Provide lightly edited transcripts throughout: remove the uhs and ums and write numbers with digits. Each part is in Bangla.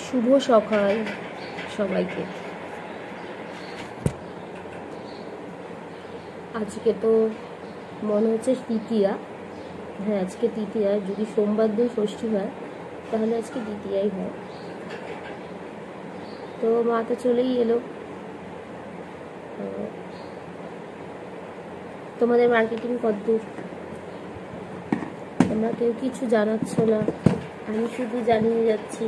শুভ সকাল সবাইকে। আজকে তো মনে হচ্ছে তৃতীয়া। হ্যাঁ, আজকে তৃতীয়া। যদি সোমবার দিন ষষ্ঠী হয় তাহলে আজকে দ্বিতীয়াই হয়। তো মা তো চলেই এলো। তোমাদের মার্কেটিং কতদূর? তোমরা কেউ কিছু জানাচ্ছ না, আমি শুধু জানিয়ে যাচ্ছি,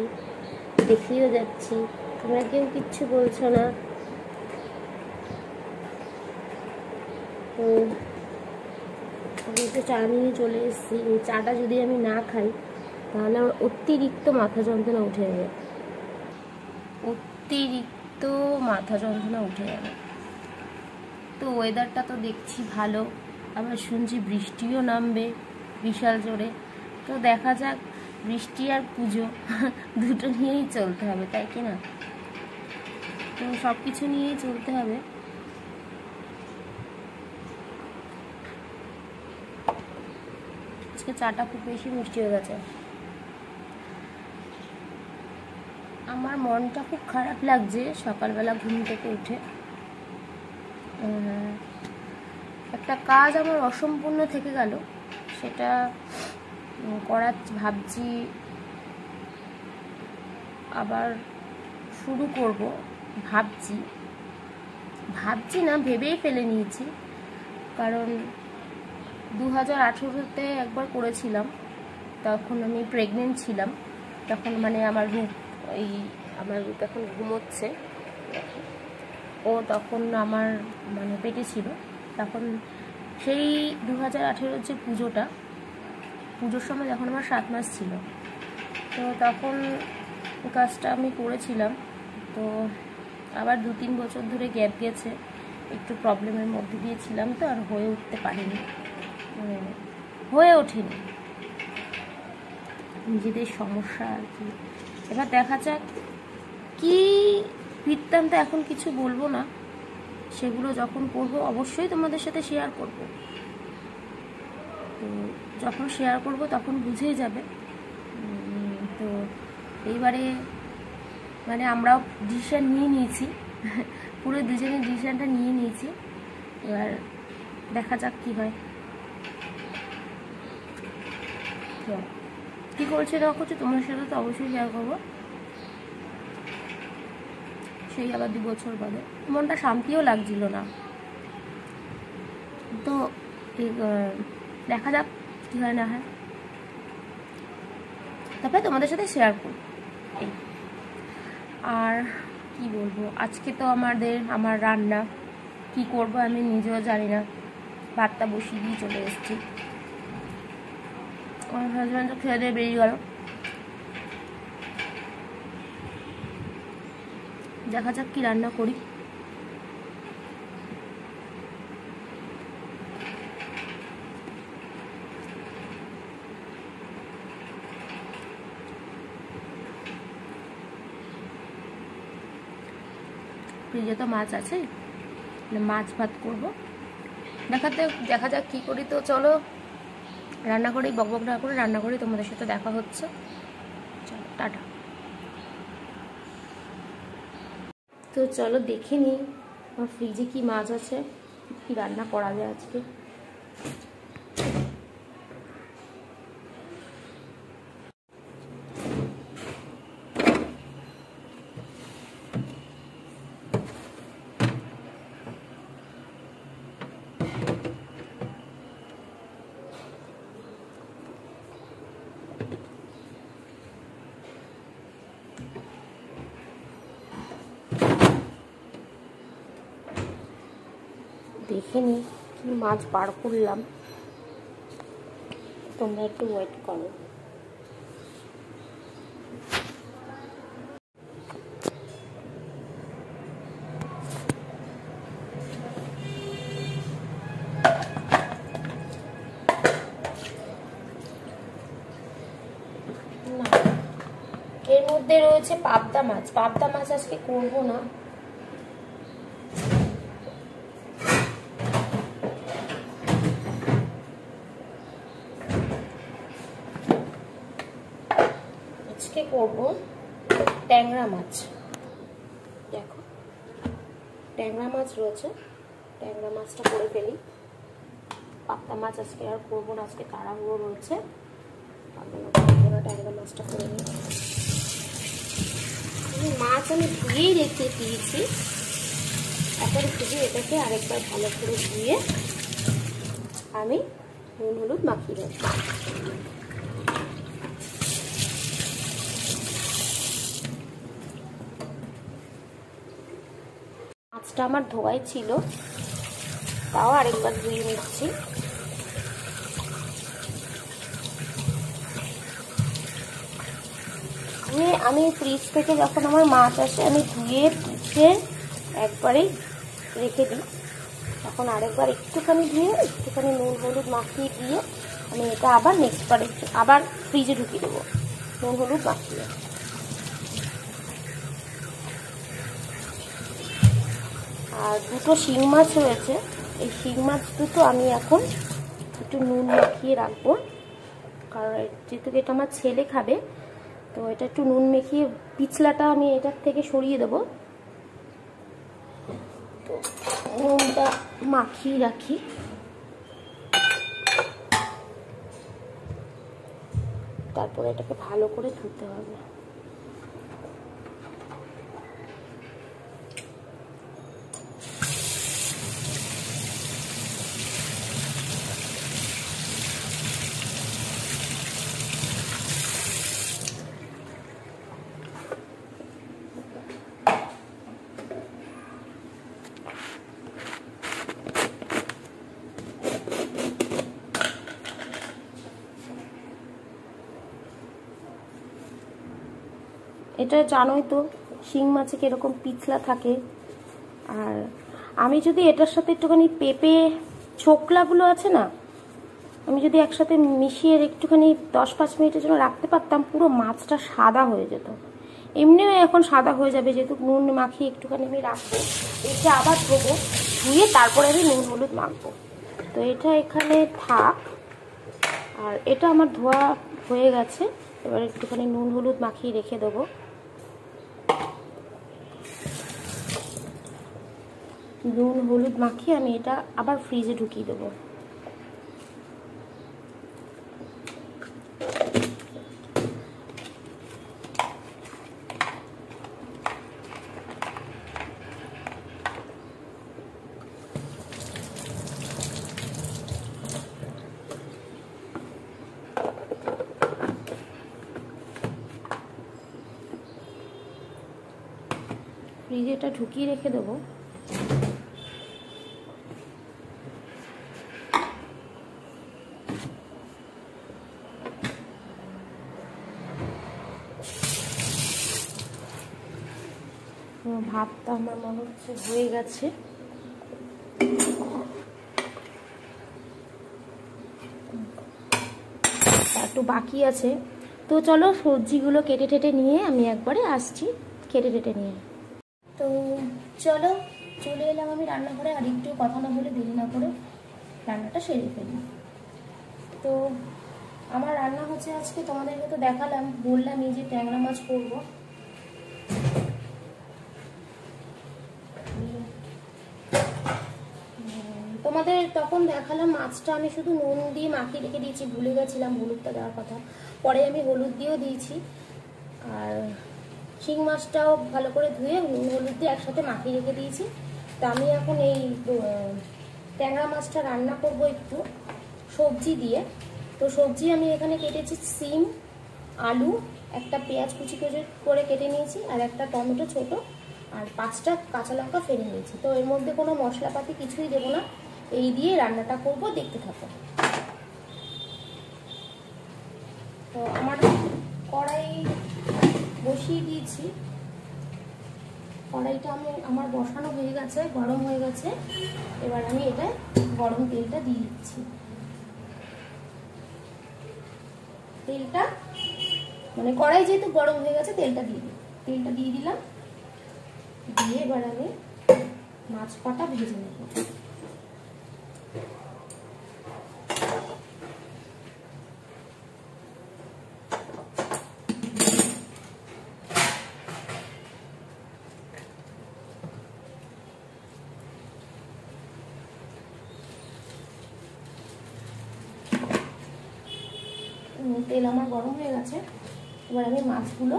দেখিয়েও যাচ্ছি, তোমরা কেউ কিচ্ছু বলছো না। তো আমি তো চা নিয়ে চলে এসেছি। এই চাটা যদি আমি না খাই তাহলে আমার অতিরিক্ত মাথা যন্ত্রণা উঠে যাবে, অতিরিক্ত মাথা যন্ত্রণা উঠে যাবে। তো ওয়েদারটা তো দেখছি ভালো, আবার শুনছি বৃষ্টিও নামবে বিশাল জোরে। তো দেখা যাক, বৃষ্টি আর পুজো দুটো নিয়েই চলতে হবে, তাই কি না? তো সব কিছু নিয়েই চলতে হবে। আজকে চাটা খুব বেশি মিষ্টি হয়ে গেছে। আমার মনটা খুব খারাপ লাগছে সকালবেলা ঘুম থেকে উঠে। একটা কাজ আমার অসম্পূর্ণ থেকে গেল, সেটা করার ভাবছি, আবার শুরু করব। ভাবছি না, ভেবেই ফেলে নিয়েছি। কারণ 2018-তে একবার করেছিলাম, তখন আমি প্রেগনেন্ট ছিলাম। তখন মানে আমার রূপ এখন ঘুমোচ্ছে। ও তখন আমার মানে পেটে ছিল। তখন সেই 2018-র যে পুজোর সময় যখন আমার 7 মাস ছিল, তো তখন কাজটা আমি করেছিলাম। তো আবার 2-3 বছর ধরে গ্যাপ গেছে, একটু প্রবলেমের মধ্যে দিয়েছিলাম, তো আর হয়ে উঠতে পারিনি, হয়ে ওঠেনি, নিজেদের সমস্যা আর কি। এবার দেখা যাক কি বৃত্তান্ত। এখন কিছু বলবো না, সেগুলো যখন করবো অবশ্যই তোমাদের সাথে শেয়ার করব। তো যখন শেয়ার করব তখন বুঝেই যাবে। তো এইবারে মানে আমরাও ডিসিশান নিয়ে নিয়েছি, পুরো দুজনের ডিসিশানটা নিয়ে নিয়েছি। এবার দেখা যাক কি হয়। তো কী করছে না করছে তোমার সাথে তো অবশ্যই শেয়ার করবো, সেই আবার 2 বছর বাদে। মনটা শান্তিও লাগছিল না। তো দেখা যাক কী হয় না হয়, তারপরে তোমাদের সাথে শেয়ার করব। আর কি বলবো, আজকে তো আমার রান্না কি করব আমি নিজেও জানি না। ভাতটা বসিয়ে দিয়ে চলে এসেছি, আমার হাজব্যান্ড তো খেয়ে দিয়ে বেরিয়ে গেল। দেখা যাক কি রান্না করি। ফ্রিজে তো মাছ আছে, মাছ ভাত করবো। দেখা যাক কি করি। তো চলো রান্না করি, বকবক না করে রান্না করি, তোমাদের সাথে দেখা হচ্ছে। চলো টাটা। তো চলো দেখে নিই আমার ফ্রিজে কি মাছ আছে, কি রান্না করা যায় আজকে। দেখে নি কি মাছ বার করলাম, তোমরা একটু ওয়েট করো। এর মধ্যে রয়েছে পাবদা মাছ আজকে করবো না। আজকে করব ট্যাংরা মাছ, দেখো ট্যাংরা মাছ রয়েছে, ট্যাংরা মাছটা করে ফেলি। পাবদা মাছ আজকে আর করবো না, আজকে তাড়াহুড়ো রয়েছে, ট্যাংরা মাছটা করে নিই। মাছ আমি ধুয়েই রেখে দিয়েছি, এখন শুধু এটাকে আরেকবার ভালো করে ধুয়ে আমি নুন হলুদ মাখিয়ে দেব। মাছটা আমার ধোয়াই ছিল, তাও আরেকবার ধুয়ে নিচ্ছি। ধুয়ে আমি ফ্রিজ থেকে যখন আমার মাছ আসে আমি ধুয়ে পুছে একবারেই রেখে দিই। এখন আরেকবার একটুখানি ধুয়ে একটুখানি নুন হলুদ মাখিয়ে দিয়ে আমি এটা আবার নেক্সট বারে আবার ফ্রিজে ঢুকিয়ে দেবো নুন হলুদ মাখিয়ে। আর দুটো শিং মাছ রয়েছে, এই শিং মাছ দুটো আমি এখন একটু নুন মাখিয়ে রাখবো, কারণ যেহেতু এটা আমার ছেলে খাবে, তো এটা একটু নুন মেখিয়ে পিছলাটা আমি এটার থেকে সরিয়ে দেবো। তো নুনটা মাখিয়ে রাখি। তারপরে এটাকে ভালো করে ধুতে হবে। এটা জানোই তো শিং মাছে কিরকম পিছলা থাকে। আর আমি যদি এটার সাথে একটুখানি পেঁপে ছোকলাগুলো আছে না, আমি যদি একসাথে মিশিয়ে একটুখানি 10-5 মিনিটের জন্য রাখতে পারতাম, পুরো মাছটা সাদা হয়ে যেত। এমনিও এখন সাদা হয়ে যাবে, যেহেতু নুন মাখিয়ে একটুখানি আমি রাখবো, এটা আবার ধোবো, ধুয়ে তারপরে আমি নুন হলুদ মাখবো। তো এটা এখানে থাক। আর এটা আমার ধোয়া হয়ে গেছে, এবার একটুখানি নুন হলুদ মাখিয়ে রেখে দেবো। নুন হলুদ মাখিয়ে আমি এটা আবার ফ্রিজে ঢুকিয়ে দেবো। ফ্রিজে এটা ঢুকিয়ে রেখে দেবো। ভাতটা আমার মনে হচ্ছে হয়ে গেছে। একটু বাকি আছে, তো চলো সবজিগুলো কেটে টেটে নিয়ে আমি একবারে আসছি, কেটে টেটে নিয়ে। তো চলো চলে এলাম আমি রান্নাঘরে, আর একটু কথা না বলে দেরি না করে রান্নাটা সেরে ফেলি। তো আমার রান্না হচ্ছে আজকে, তোমাদেরকে তো দেখালাম, বললাম এই যে ট্যাংরা মাছ করবো। তোমাদের তখন দেখালাম মাছটা আমি শুধু নুন দিয়ে মাখিয়ে রেখে দিয়েছি, ভুলে গেছিলাম হলুদটা দেওয়ার কথা, পরে আমি হলুদ দিয়েও দিয়েছি। আর শিং মাছটাও ভালো করে ধুয়ে নুন হলুদ দিয়ে একসাথে মাখিয়ে রেখে দিয়েছি। তো আমি এখন এই ট্যাংরা মাছটা রান্না করব একটু সবজি দিয়ে। তো সবজি আমি এখানে কেটেছি সিম, আলু, একটা পেঁয়াজ কুচি করে কেটে নিয়েছি, আর একটা টমেটো ছোট, আর 5টা কাঁচা লঙ্কা ফেলে নিয়েছি। তো এর মধ্যে কোনো মশলাপাতি কিছুই দেবো না, এই দিয়ে রান্নাটা করব, দেখতে থাকো। তো আমার কড়াই বসিয়ে দিয়েছি, কড়াইটা আমার বসানো হয়ে গেছে, গরম হয়ে গেছে। এবার আমি এটা গরম তেলটা দিয়ে দিচ্ছি। তেলটা মানে কড়াই যেহেতু গরম হয়ে গেছে তেলটা দিয়ে দিলাম। দিয়ে এবার আমি মাছ কটা ভেজে নেব। তেল আমার গরম হয়ে গেছে। এবার আমি মাছগুলো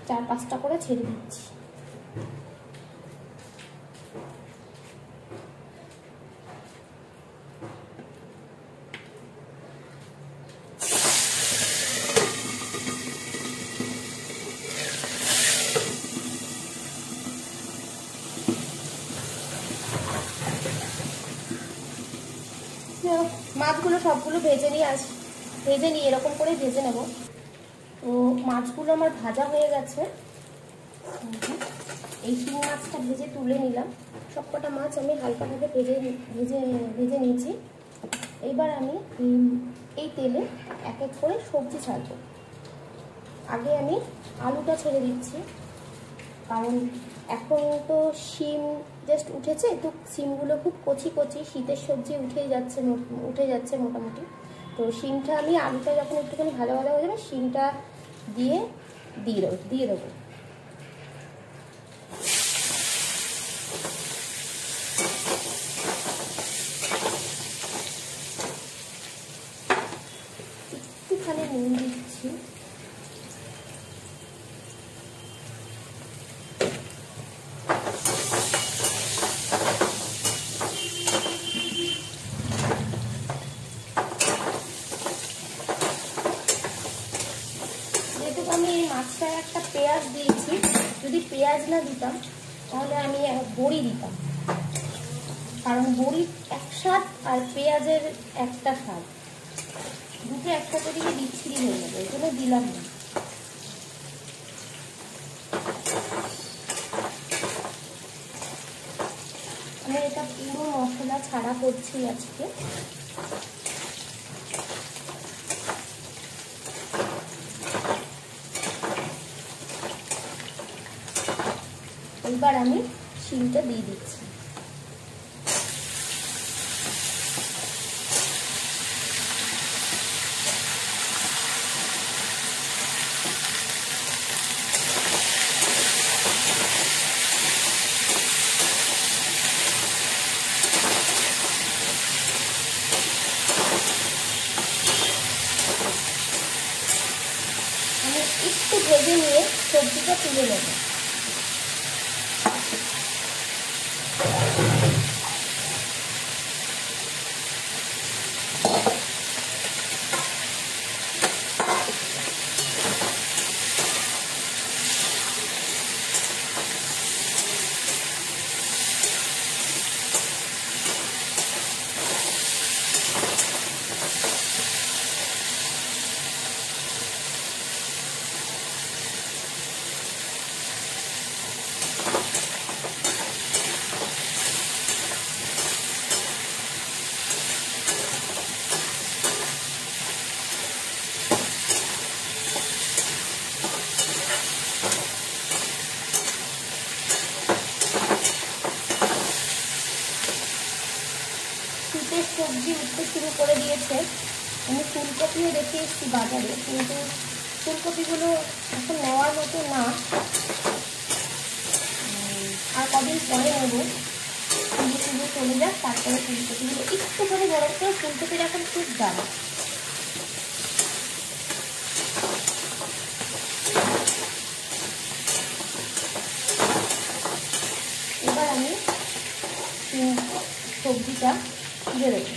4-5টা করে ছেড়ে দিচ্ছি। মাছগুলো সবগুলো ভেজে নিয়ে এরকম করে ভেজে নেব। তো মাছগুলো আমার ভাজা হয়ে গেছে। এই শিং মাছটা ভেজে তুলে নিলাম। সবকটা মাছ আমি হালকাভাবে ভেজে নিয়েছি। এইবার আমি এই তেলে এক এক করে সবজি ছাড়বো। আগে আমি আলুটা ছেড়ে দিচ্ছি, কারণ এখন তো শিম জাস্ট উঠেছে, তো শিমগুলো খুব কচি কচি, শীতের সবজি উঠে যাচ্ছে মোটামুটি। তো শিমটা আমি আলুটা যখন একটুখানি ভালো হয়ে যাবে, শিমটা দিয়ে দেবো। একটুখানি নুন দিচ্ছি। আমি এই মাছটায় একটা পেঁয়াজ দিয়েছি, যদি পেঁয়াজ না দিতাম তাহলে আমি বড়ি দিতাম, কারণ বড়ির এক স্বাদ আর পেঁয়াজের একটা স্বাদ, দুটো একসাথে দিয়ে বিচ্ছিরি হয়ে যাবে, এই জন্য দিলাম না। আমি এটা পুরো মশলা ছাড়া করছি আজকে। এবার আমি শিমটা দিয়ে দিচ্ছি। আমি একটু ভেজে নিয়ে সবজিটা তুলে নেব। শীতের সবজি উঠতে শুরু করে দিয়েছে। আমি ফুলকপিও রেখে এসেছি বাজারে, কিন্তু ফুলকপিগুলো এখন নেওয়ার মতো না, আর কদিন পরে নেব। পুজো চলে যাক, তারপরে ফুলকপিগুলো একটুখানি গরম করে। ফুলকপির এখন খুব দাম। এবার আমি সবজিটা তুলে দেবো।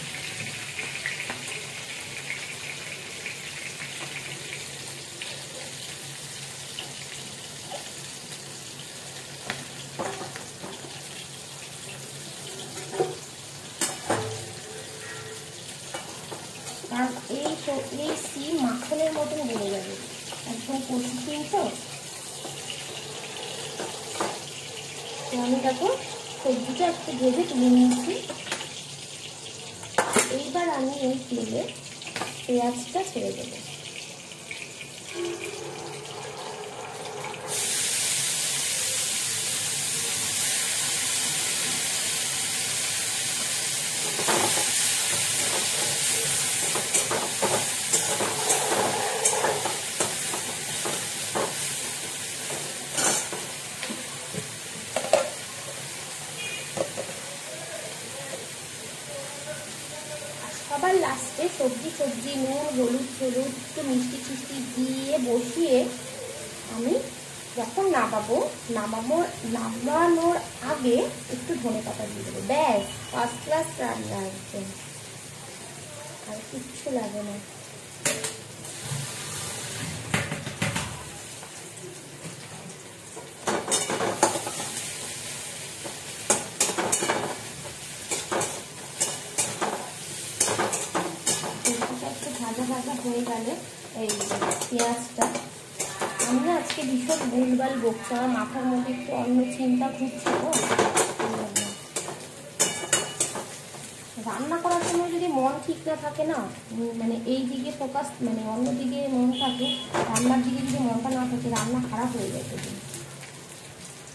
আর এই সিম মাখনের মতন বেড়ে যাবে, একদম কচি সিম। তো আমি দেখো সবজিটা একটু ভেজে তুলে নিয়েছি। এইবার আমি এই তেলে পেঁয়াজটা ছেড়ে দেবো। সবার লাস্টে সবজি নুন হলুদ একটু মিষ্টি টিষ্টি দিয়ে বসিয়ে আমি যখন নামানোর আগে একটু ধনেপাতা দিয়ে দেবো। ব্যাস, ফার্স্ট ক্লাস রান্না একদম, আর কিচ্ছু লাগে না। ভাজা হয়ে গেলে এই পেঁয়াজটা, আমি না আজকে ভীষণ ভুলভাল বকছি, আমার মাথার মধ্যে একটু অন্য চিন্তা ঘুরছে। তো রান্না করার সময় যদি মন ঠিক না থাকে না, মানে এই দিকে ফোকাস, মানে অন্য দিকে মন থাকে, রান্নার দিকে যদি মনটা না থাকে রান্না খারাপ হয়ে যায়।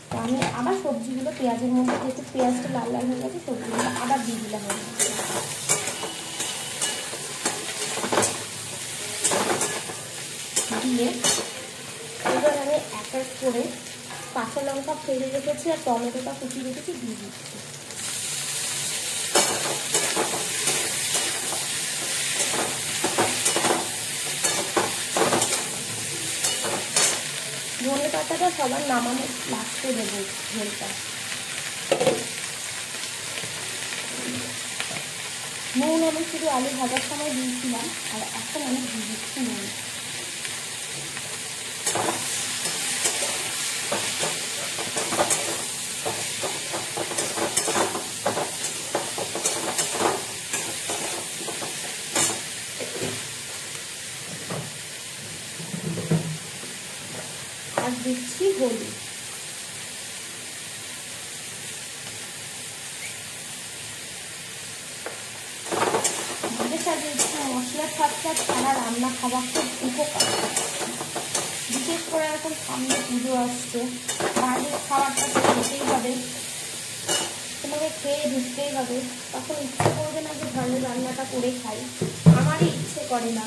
তো আমি আবার সবজিগুলো পেঁয়াজের মধ্যে, যেহেতু পেঁয়াজটা লাল লাল হয়ে গেছে, সবজিগুলো আবার দিয়ে দিলাম। দিয়ে এবার আমি এক এক করে কাঁচা লঙ্কা ফেলে রেখেছি আর টমেটোটা কুচিয়ে রেখেছি দিয়ে দিচ্ছি। ধনে পাতাটা সবার নামানোর লাস্টে দেবো ঝোলটা। নুন আমি শুধু আলু ভাজার সময় দিয়েছিলাম, আর এখন আমি দিয়ে দিচ্ছি নুন। আর দিচ্ছি হলুদ। মশলার স্বাদটা ছাড়া রান্না খাওয়া খুব উপকার, বিশেষ করে এখন সামনে পুজো আসছে, বাইরের খাবারটা তো খেতেই হবে, তোমাকে খেয়ে ঢুকতেই হবে। তখন ইচ্ছে করবে না যে ঘরের রান্নাটা করে খাই, আমারই ইচ্ছে করে না।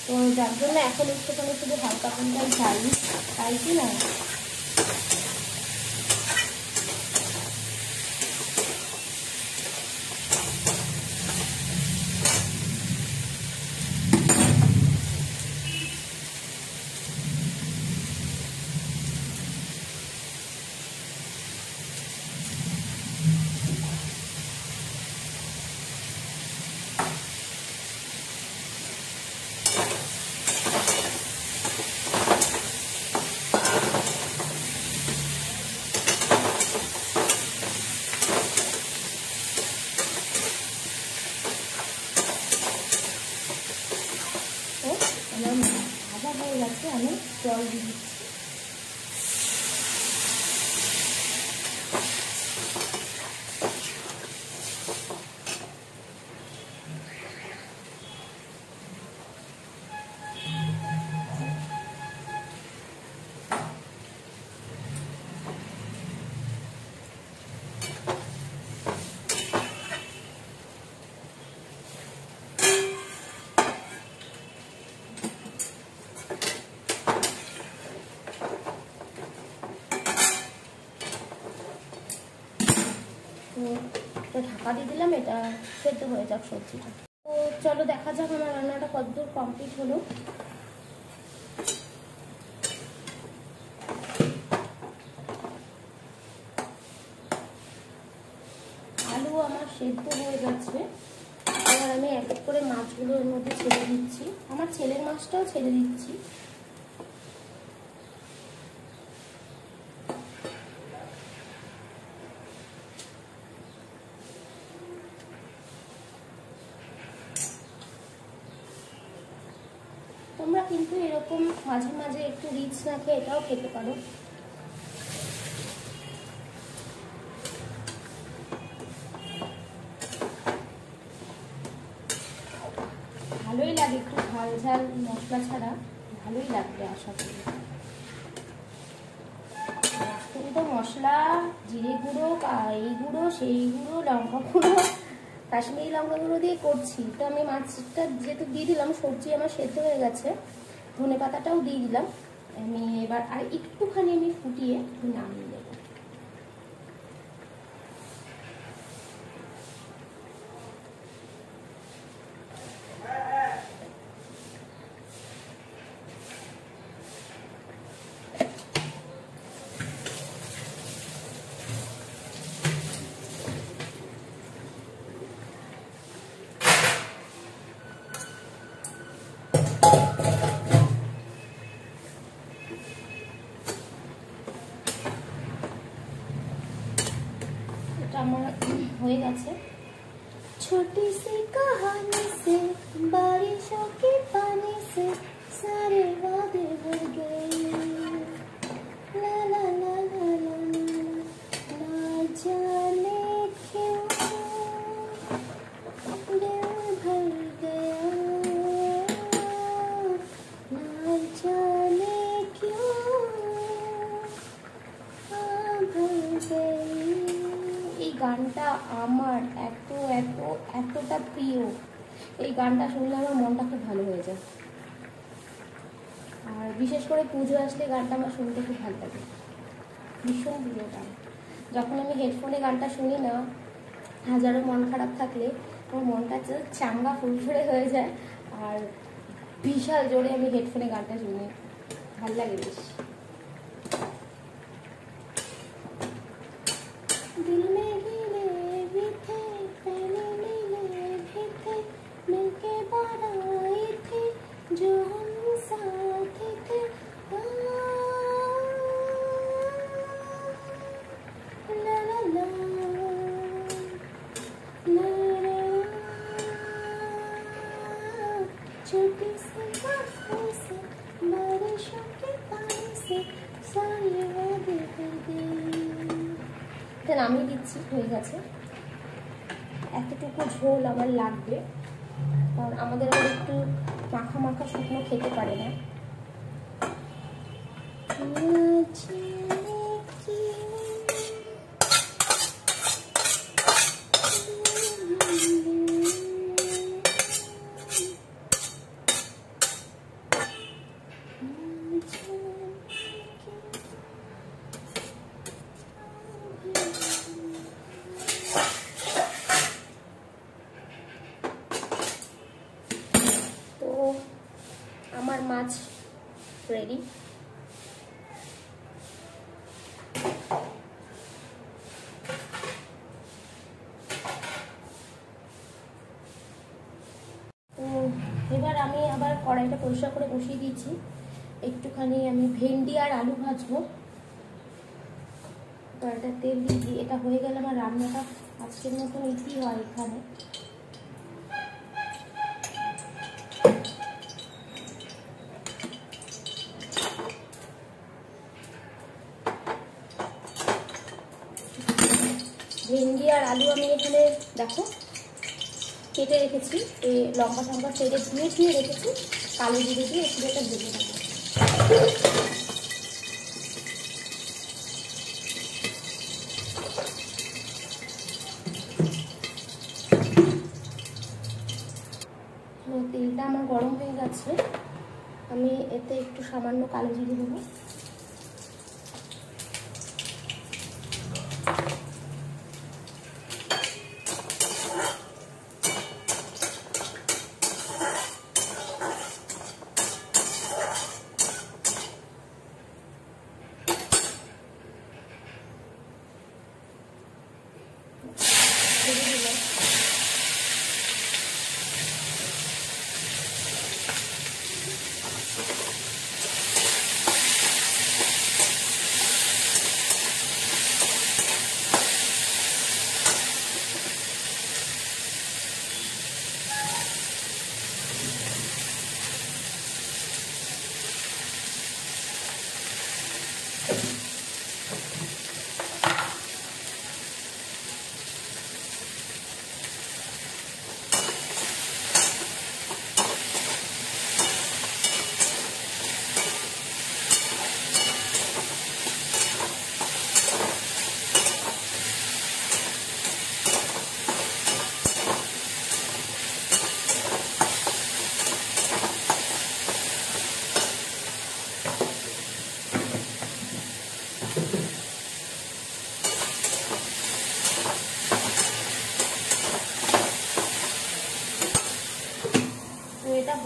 তো যার জন্য এখন একটুখানি শুধু হালকা পান্তাই খাই, তাই কি না? ভাজা হয়ে গেছে, আমি জল দিয়ে দিচ্ছি। ঢাকা দিয়ে দিলাম, এটা সেদ্ধ হয়ে যাক সবজিটা। তো চলো দেখা যাক আমার রান্নাটা কতদূর কমপ্লিট হলো। আলু আমার সেদ্ধ হয়ে গেছে, এবার আমি এক এক করে মাছগুলো এর মধ্যে ছেড়ে দিচ্ছি। আমার ছেলের মাছটাও ছেড়ে দিচ্ছি। তোমরা কিন্তু এরকম মাঝে মাঝে একটু রিচ না খেয়ে এটাও খেতে পারো। ভালোই লাগে, একটু ঝাল ঝাল মশলা ছাড়া ভালোই লাগবে আশা করি। এখন তো মশলা, জিরে গুঁড়ো, এই গুঁড়ো সেই গুঁড়ো, লঙ্কা গুঁড়ো, কাশ্মীরি লঙ্কা গুঁড়ো দিয়ে করছি। তো আমি মাছটা যেহেতু দিয়ে দিলাম, সবজি আমার সেদ্ধ হয়ে গেছে, ধনে পাতাটাও দিয়ে দিলাম। আমি এবার আর একটুখানি আমি ফুটিয়ে নামিয়ে দেবো। আমার হয়ে গেছে। छोटी सी कहानी से बारिशों के पानी से सारे वादे भर गए, ला ला ला ला ला ना जाने क्यों दिल भर गया, ना जाने क्यों भर गई। এই গানটা আমার এতটা প্রিয়, এই গানটা শুনলে আমার মনটা খুব ভালো হয়ে যায়। আর বিশেষ করে পুজো আসলে গানটা আমার শুনতে খুব ভালো লাগে, ভীষণ প্রিয় গান। যখন আমি হেডফোনে গানটা শুনি না, হাজারো মন খারাপ থাকলে আমার মনটা চাঙ্গা ফুরফুরে হয়ে যায়, আর বিশাল জোরে আমি হেডফোনে গানটা শুনি, ভালো লাগে বেশ। दिल में गिले भी थे, पहले मिले भी थे, मिलके बाहर आए थे जो हम साथ थे, ला ला ला ला ला, छोटी सी बातों से बारिशों के पानी से सारे वादे कर गए। এটা নামিয়ে দিচ্ছি, হয়ে গেছে। এতটুকু ঝোল আমার লাগবে, কারণ আমাদের আবার একটু মাখা মাখা শুকনো খেতে পারে না। আমার মাছ রেডি। এবার আমি আবার কড়াইটা পরিষ্কার করে বসিয়ে দিয়েছি, একটুখানি আমি ভেন্ডি আর আলু ভাজবো। কড়াইটা তেল দিয়ে এটা হয়ে গেলে আমার রান্নাটা আজকের মতন ইতি হয় এখানে। ভেন্ডি আর আলু আমি এখানে দেখো কেটে রেখেছি, এই লম্বা লম্বা ছেড়ে ধুয়ে রেখেছি, কালো জিরে দিয়ে একটু এটা ভেজে নেব। তেলটা আমার গরম হয়ে গেছে, আমি এতে একটু সামান্য কালো জিরে দেবো।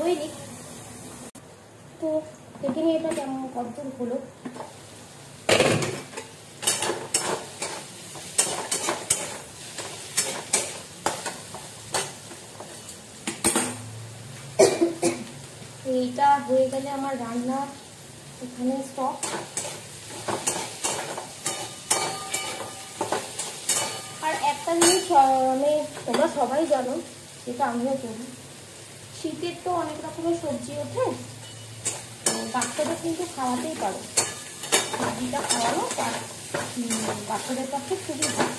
হয়নি তো দেখে নিই এটা কেমন কতদূর হলো। এইটা হয়ে গেলে আমার রান্না এখানে স্টপ। আর এক সবাই জানো, যেটা আমিও করি। শীতের তো অনেক রকমের সবজি ওঠে, তো বাচ্চাদের কিন্তু খাওয়াতেই পারো, সবজিটা খাওয়ানো বাচ্চাদের পক্ষে খুবই ভালো।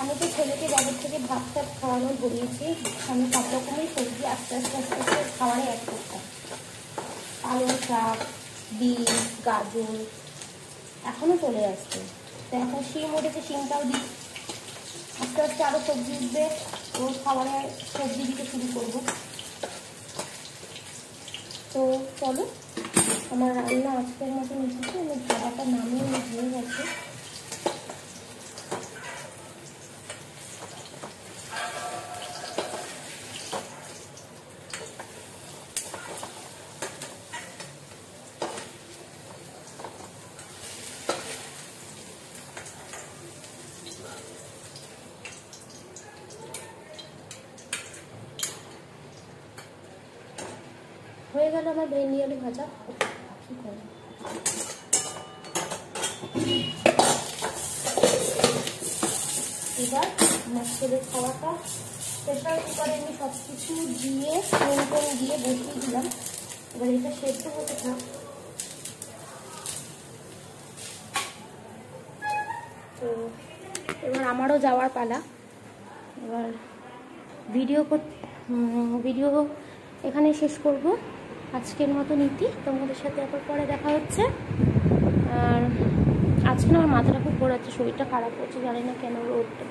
আমি তো ছেলেকে বাজার থেকে ভাত টাত খাওয়ানো ধরিয়েছি, আমি সব রকমের সবজি আস্তে আস্তে আস্তে আস্তে খাওয়ারে অ্যাড করতাম। পালং শাক, বিন, গাজর এখনও চলে আসছে, তো এখন শিম উঠেছে, শিমটাও দিই। আস্তে আস্তে আরও সবজি উঠবে, ওর খাবারে সবজি দিতে শুরু করবো। তো চলো, আমার রান্না আজকের মতো নিচ্ছি, আমি খাবারটা নামিয়ে হয়ে গেছে। হয়ে গেল আমার ভেন্ডি আলু ভাজা। এবার আমার ছেলের খাওয়াটা প্রেশার কুকারে আমি সব কিছু দিয়ে নুন দিয়ে বসিয়ে দিলাম। এবার এটা সেদ্ধ হতে থাক। তো এবার আমারও যাওয়ার পালা। এবার ভিডিও এখানে শেষ করব আজকের মতো নীতি। তোমাদের সাথে আবার পরে দেখা হচ্ছে। আর আজকে আমার মাথাটা খুব ঘোরাচ্ছে, শরীরটা খারাপ হচ্ছে, জানি না কেন রোদটা।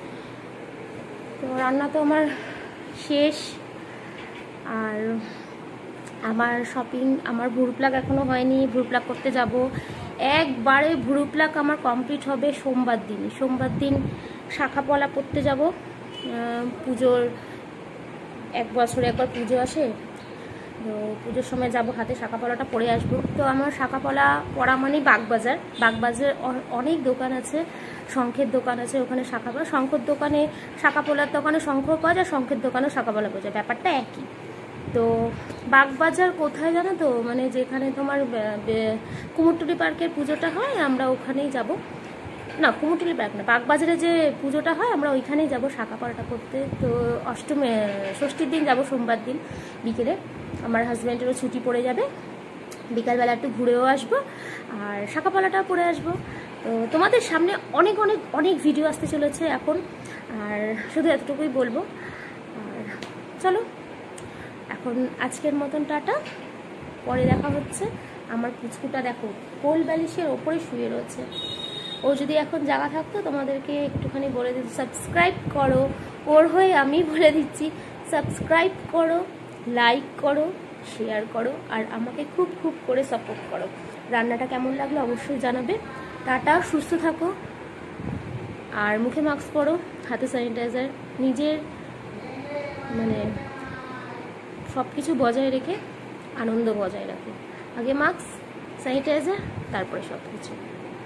তো রান্না তো আমার শেষ। আর আমার শপিং, আমার ভুরু প্লাগ এখনও হয়নি, ভুরু প্লাগ করতে যাব। একবারে ভুরু প্লাগ আমার কমপ্লিট হবে সোমবার দিন। সোমবার দিন শাখা পলা পরতে যাব। পুজোর 1 বছরে একবার পুজো আসে, তো পুজোর সময় যাব, হাতে শাখা পলাটা পরে আসবো। তো আমার শাখা পলা পরা মানে বাগবাজার অনেক দোকান আছে, শঙ্খের দোকান আছে, ওখানে শাখা পলা, শঙ্খের দোকানে শাখা পলার দোকানে শঙ্খ পাওয়া যায়, শঙ্খের দোকানেও শাখা পলা পাওয়া যায়, ব্যাপারটা একই। তো বাগবাজার কোথায় জানো তো, মানে যেখানে তোমার কুমোরটুলি পার্কের পুজোটা হয়, আমরা ওখানেই যাব। না, কুমোরটুলি পার্ক না, বাগবাজারে যে পুজোটা হয় আমরা ওইখানেই যাব শাখা পলাটা করতে। তো ষষ্ঠীর দিন যাব, সোমবার দিন বিকেলে। আমার হাজব্যান্ডেরও ছুটি পড়ে যাবে, বিকালবেলা একটু ঘুরেও আসবো আর শাখা পলাটাও পরে আসবো। তো তোমাদের সামনে অনেক অনেক অনেক ভিডিও আসতে চলেছে এখন, আর শুধু এতটুকুই বলবো। আর চলো এখন আজকের মতন টাটা, পরে দেখা হচ্ছে। আমার পুচকুটা দেখো কোল বালিশের ওপরে শুয়ে রয়েছে, ও যদি এখন জায়গা থাকতো তোমাদেরকে একটুখানি বলে দিচ্ছি, সাবস্ক্রাইব করো। ওর হয়ে আমি বলে দিচ্ছি, সাবস্ক্রাইব করো, লাইক করো, শেয়ার করো, আর আমাকে খুব খুব করে সাপোর্ট করো। রান্নাটা কেমন লাগলো অবশ্যই জানাবে। টাটা, সুস্থ থাকো, আর মুখে মাস্ক পরো, হাতে স্যানিটাইজার, নিজের মানে সব কিছু বজায় রেখে আনন্দ বজায় রাখো। আগে মাস্ক, স্যানিটাইজার, তারপরে সব কিছু,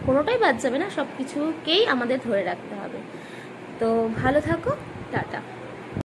কোনোটাই বাদ যাবে না, সব কিছুকেই আমাদের ধরে রাখতে হবে। তো ভালো থাকো, টাটা।